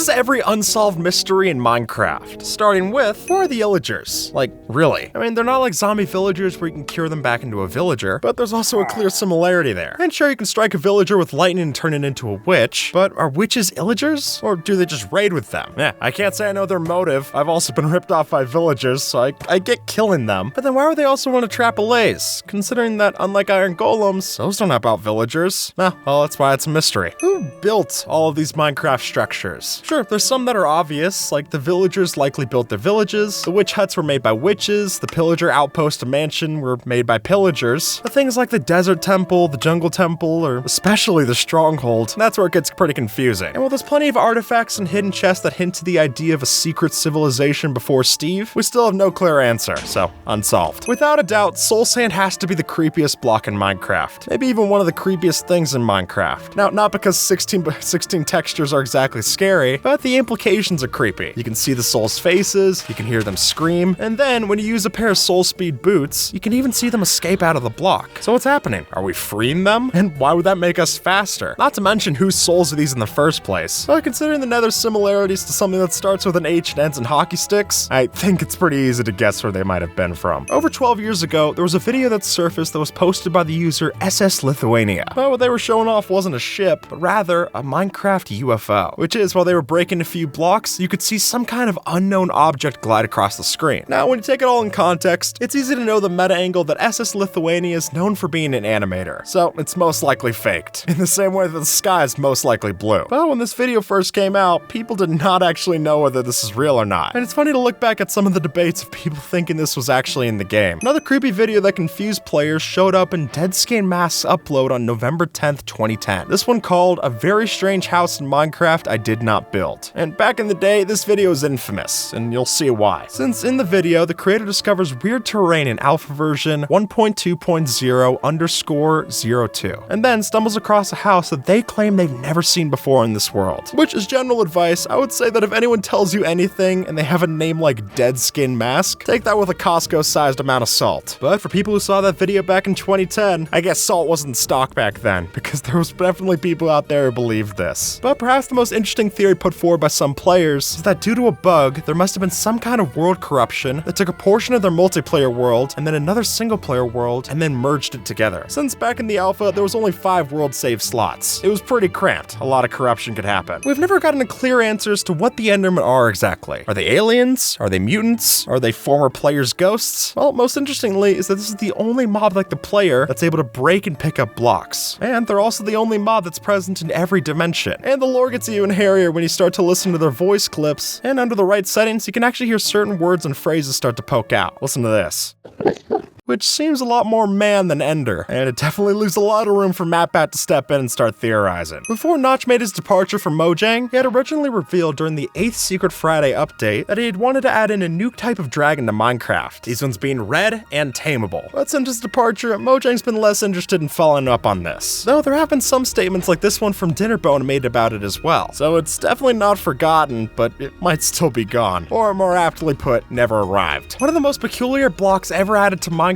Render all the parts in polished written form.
is every unsolved mystery in Minecraft, starting with, who are the villagers? Like, really? I mean, they're not like zombie villagers where you can cure them back into a villager, but there's also a clear similarity there. And sure, you can strike a villager with lightning and turn it into a witch, but are witches illagers? Or do they just raid with them? Yeah, I can't say I know their motive. I've also been ripped off by villagers, so I get killing them. But then why would they also want to trap a laze? Considering that, unlike iron golems, those don't help out villagers. Well, that's why it's a mystery. Who built all of these Minecraft structures? Sure, there's some that are obvious, like the villagers likely built their villages, the witch huts were made by witches, the pillager outpost and mansion were made by pillagers, but things like the desert temple, the jungle temple, or especially the stronghold, that's where it gets pretty confusing. And while there's plenty of artifacts and hidden chests that hint to the idea of a secret civilization before Steve, we still have no clear answer, so unsolved. Without a doubt, soul sand has to be the creepiest block in Minecraft. Maybe even one of the creepiest things in Minecraft. Now, not because 16 textures are exactly scary, but the implications are creepy. You can see the souls' faces, you can hear them scream, and then when you use a pair of soul speed boots, you can even see them escape out of the block. So what's happening? Are we freeing them? And why would that make us faster? Not to mention whose souls are these in the first place. But considering the nether's similarities to something that starts with an H and ends in hockey sticks, I think it's pretty easy to guess where they might have been from. Over 12 years ago, there was a video that surfaced that was posted by the user SS Lithuania. But what they were showing off wasn't a ship, but rather a Minecraft UFO. Which is, while they were breaking a few blocks, you could see some kind of unknown object glide across the screen. Now, when you take it all in context, it's easy to know the meta angle that SS Lithuania is known for being an animator. So, it's most likely faked. In the same way that the sky is most likely blue. But when this video first came out, people did not actually know whether this is real or not. And it's funny to look back at some of the debates of people thinking this was actually in the game. Another creepy video that confused players showed up in Dead Skin Mask's upload on November 10th, 2010. This one called A Very Strange House in Minecraft I Did Not Build. And back in the day, this video is infamous, and you'll see why. Since in the video, the creator discovers weird terrain in alpha version 1.2.0_02, and then stumbles across a house that they claim they've never seen before in this world. Which is general advice. I would say that if anyone tells you anything and they have a name like Dead Skin Mask, take that with a Costco-sized amount of salt. But for people who saw that video back in 2010, I guess salt wasn't in stock back then, because there was definitely people out there who believed this. But perhaps the most interesting theory put forward by some players is that due to a bug, there must have been some kind of world corruption that took a portion of their multiplayer world and then another single-player world and then merged it together. Since back in the alpha, there was only 5 world save slots. It was pretty cramped. A lot of corruption could happen. We've never gotten a clear answer as to what the Endermen are exactly. Are they aliens? Are they mutants? Are they former players' ghosts? Well, most interestingly is that this is the only mob like the player that's able to break and pick up blocks. And they're also the only mob that's present in every dimension. And the lore gets even hairier when you start to listen to their voice clips, and under the right settings, you can actually hear certain words and phrases start to poke out. Listen to this. Which seems a lot more man than Ender, and it definitely leaves a lot of room for MatBat to step in and start theorizing. Before Notch made his departure from Mojang, he had originally revealed during the 8th Secret Friday update that he had wanted to add in a new type of dragon to Minecraft, these ones being red and tameable. But since his departure, Mojang's been less interested in following up on this, though there have been some statements like this one from Dinnerbone made about it as well, so it's definitely not forgotten, but it might still be gone, or more aptly put, never arrived. One of the most peculiar blocks ever added to Minecraft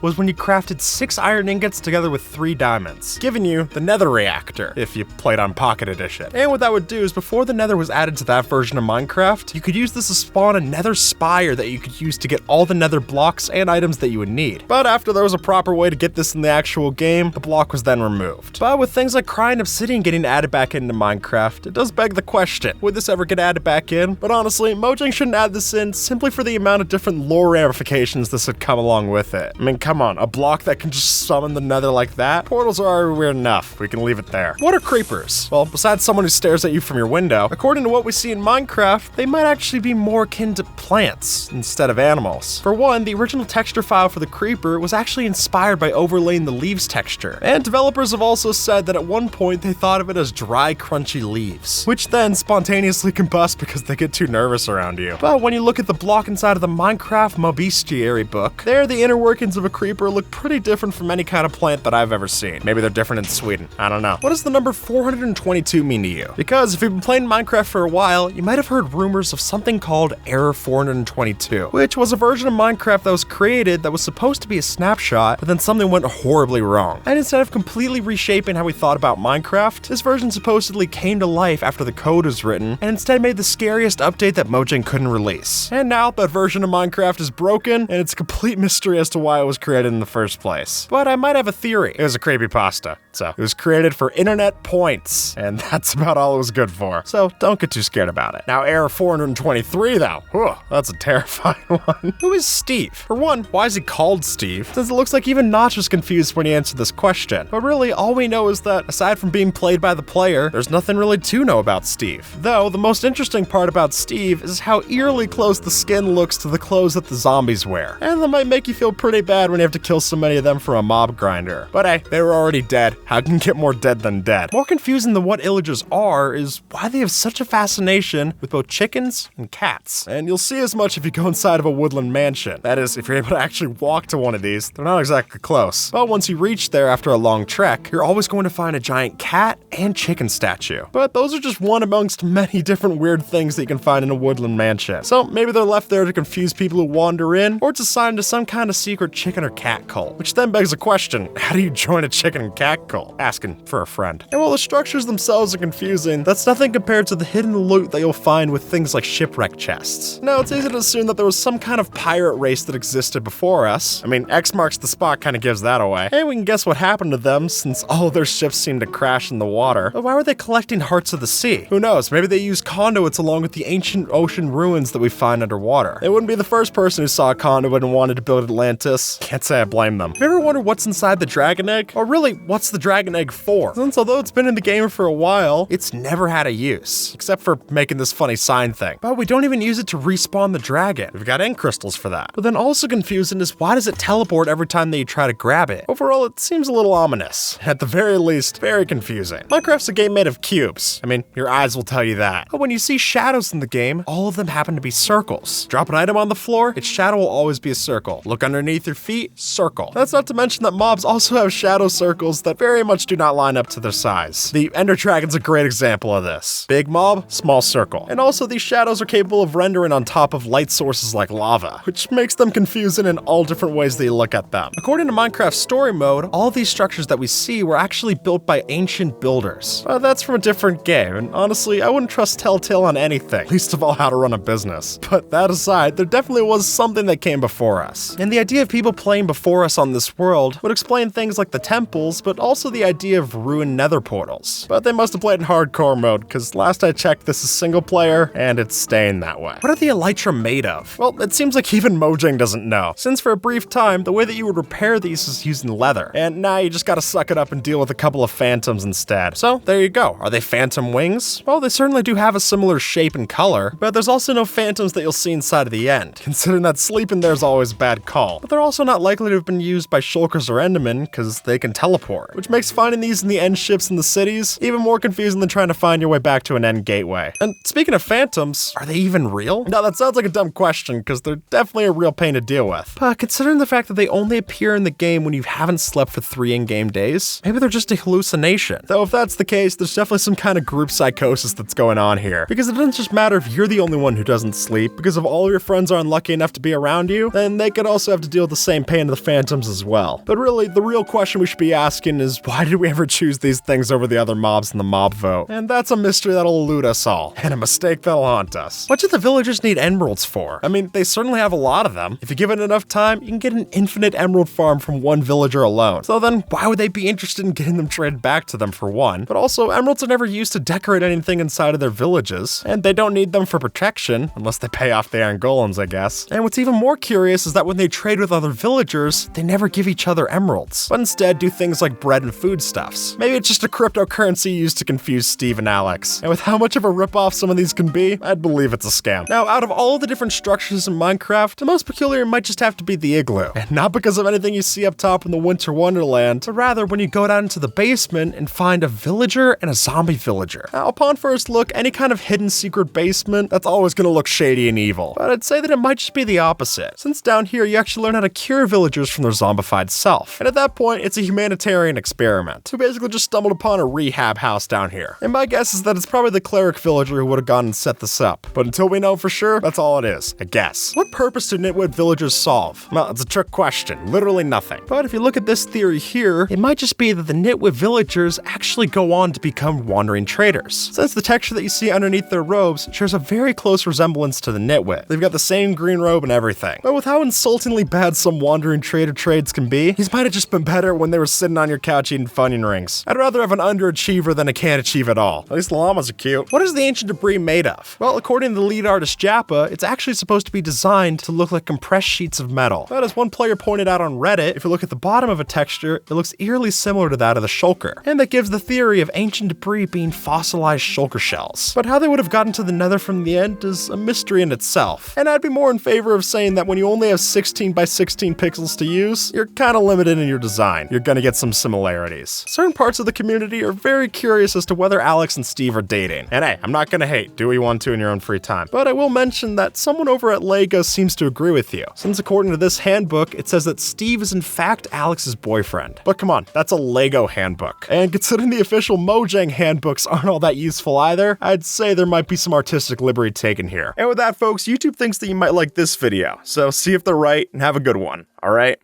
was when you crafted 6 iron ingots together with 3 diamonds, giving you the nether reactor, if you played on Pocket Edition. And what that would do is before the nether was added to that version of Minecraft, you could use this to spawn a nether spire that you could use to get all the nether blocks and items that you would need. But after there was a proper way to get this in the actual game, the block was then removed. But with things like Crying Obsidian getting added back into Minecraft, it does beg the question, would this ever get added back in? But honestly, Mojang shouldn't add this in simply for the amount of different lore ramifications this would come along with it. I mean, come on, a block that can just summon the nether like that? Portals are already weird enough, we can leave it there. What are creepers? Well, besides someone who stares at you from your window, according to what we see in Minecraft, they might actually be more akin to plants instead of animals. For one, the original texture file for the creeper was actually inspired by overlaying the leaves texture, and developers have also said that at one point they thought of it as dry, crunchy leaves, which then spontaneously combust because they get too nervous around you. But when you look at the block inside of the Minecraft Mobestiary book, there the inner workings of a creeper look pretty different from any kind of plant that I've ever seen. Maybe they're different in Sweden, I don't know. What does the number 422 mean to you? Because if you've been playing Minecraft for a while, you might have heard rumors of something called Error 422, which was a version of Minecraft that was created that was supposed to be a snapshot, but then something went horribly wrong. And instead of completely reshaping how we thought about Minecraft, this version supposedly came to life after the code was written, and instead made the scariest update that Mojang couldn't release. And now that version of Minecraft is broken, and it's a complete mystery as to why it was created in the first place. But I might have a theory. It was a creepypasta, so it was created for internet points, and that's about all it was good for. So don't get too scared about it. Now, Error 423 though, whew, that's a terrifying one. Who is Steve? For one, why is he called Steve? Since it looks like even Notch was confused when he answered this question. But really, all we know is that, aside from being played by the player, there's nothing really to know about Steve. Though, the most interesting part about Steve is how eerily close the skin looks to the clothes that the zombies wear. And that might make you feel pretty bad when you have to kill so many of them from a mob grinder. But hey, they were already dead. How can you get more dead than dead? More confusing than what illagers are is why they have such a fascination with both chickens and cats. And you'll see as much if you go inside of a woodland mansion. That is, if you're able to actually walk to one of these. They're not exactly close. But once you reach there after a long trek, you're always going to find a giant cat and chicken statue. But those are just one amongst many different weird things that you can find in a woodland mansion. So maybe they're left there to confuse people who wander in, or it's assigned to some kind of secret chicken or cat cult. Which then begs the question, how do you join a chicken and cat cult? Asking for a friend. And while the structures themselves are confusing, that's nothing compared to the hidden loot that you'll find with things like shipwreck chests. Now, it's easy to assume that there was some kind of pirate race that existed before us. I mean, X marks the spot kind of gives that away. And we can guess what happened to them since all of their ships seem to crash in the water. But why were they collecting hearts of the sea? Who knows? Maybe they used conduits along with the ancient ocean ruins that we find underwater. They wouldn't be the first person who saw a conduit and wanted to build Atlantis. Can't say I blame them. Have you ever wondered what's inside the dragon egg? Or really, what's the dragon egg for? Since although it's been in the game for a while, it's never had a use. Except for making this funny sign thing. But we don't even use it to respawn the dragon. We've got end crystals for that. But then also confusing is why does it teleport every time that you try to grab it? Overall, it seems a little ominous. At the very least, very confusing. Minecraft's a game made of cubes. I mean, your eyes will tell you that. But when you see shadows in the game, all of them happen to be circles. Drop an item on the floor, its shadow will always be a circle. Look underneath your feet, circle. That's not to mention that mobs also have shadow circles that very much do not line up to their size. The Ender Dragon's a great example of this. Big mob, small circle. And also these shadows are capable of rendering on top of light sources like lava, which makes them confusing in all different ways that you look at them. According to Minecraft Story Mode, all these structures that we see were actually built by ancient builders. That's from a different game, and honestly, I wouldn't trust Telltale on anything, least of all how to run a business. But that aside, there definitely was something that came before us. And the idea of people playing before us on this world would explain things like the temples, but also the idea of ruined nether portals. But they must have played in hardcore mode, because last I checked this is single player, and it's staying that way. What are the elytra made of? Well, it seems like even Mojang doesn't know, since for a brief time, the way that you would repair these is using leather, and now you just gotta suck it up and deal with a couple of phantoms instead. So there you go. Are they phantom wings? Well, they certainly do have a similar shape and color, but there's also no phantoms that you'll see inside of the end, considering that sleeping there is always a bad call. But they're also not likely to have been used by shulkers or endermen, because they can teleport, which makes finding these in the end ships in the cities even more confusing than trying to find your way back to an end gateway. And speaking of phantoms, are they even real? Now that sounds like a dumb question, because they're definitely a real pain to deal with. But considering the fact that they only appear in the game when you haven't slept for 3 in-game days, maybe they're just a hallucination. Though if that's the case, there's definitely some kind of group psychosis that's going on here. Because it doesn't just matter if you're the only one who doesn't sleep, because if all of your friends are unlucky enough to be around you, then they could also have to deal with the same pain of the phantoms as well. But really, the real question we should be asking is, why did we ever choose these things over the other mobs in the mob vote? And that's a mystery that'll elude us all, and a mistake that'll haunt us. What do the villagers need emeralds for? I mean, they certainly have a lot of them. If you give it enough time, you can get an infinite emerald farm from one villager alone. So then, why would they be interested in getting them traded back to them for one? But also, emeralds are never used to decorate anything inside of their villages, and they don't need them for protection, unless they pay off the iron golems, I guess. And what's even more curious is that when they trade with other villagers, they never give each other emeralds, but instead do things like bread and hidden foodstuffs. Maybe it's just a cryptocurrency used to confuse Steve and Alex. And with how much of a ripoff some of these can be, I'd believe it's a scam. Now, out of all the different structures in Minecraft, the most peculiar might just have to be the igloo. And not because of anything you see up top in the Winter Wonderland, but rather when you go down into the basement and find a villager and a zombie villager. Now, upon first look, any kind of hidden secret basement, that's always gonna look shady and evil. But I'd say that it might just be the opposite, since down here you actually learn how to cure villagers from their zombified self. And at that point, it's a humanitarian experiment. We basically just stumbled upon a rehab house down here. And my guess is that it's probably the cleric villager who would have gone and set this up. But until we know for sure, that's all it is, I guess. What purpose do nitwit villagers solve? Well, it's a trick question. Literally nothing. But if you look at this theory here, it might just be that the nitwit villagers actually go on to become wandering traders, since the texture that you see underneath their robes shares a very close resemblance to the nitwit. They've got the same green robe and everything. But with how insultingly bad some wandering trader trades can be, these might have just been better when they were sitting on your couch eating Funyun rings. I'd rather have an underachiever than a can't achieve at all. At least the llamas are cute. What is the ancient debris made of? Well, according to the lead artist Jappa, it's actually supposed to be designed to look like compressed sheets of metal. But as one player pointed out on Reddit, if you look at the bottom of a texture, it looks eerily similar to that of the shulker. And that gives the theory of ancient debris being fossilized shulker shells. But how they would have gotten to the nether from the end is a mystery in itself. And I'd be more in favor of saying that when you only have 16 by 16 pixels to use, you're kinda limited in your design. You're gonna get some similarities. Certain parts of the community are very curious as to whether Alex and Steve are dating. And hey, I'm not gonna hate, do what you want to in your own free time. But I will mention that someone over at LEGO seems to agree with you, since according to this handbook, it says that Steve is in fact Alex's boyfriend. But come on, that's a LEGO handbook. And considering the official Mojang handbooks aren't all that useful either, I'd say there might be some artistic liberty taken here. And with that, folks, YouTube thinks that you might like this video, so see if they're right and have a good one, alright?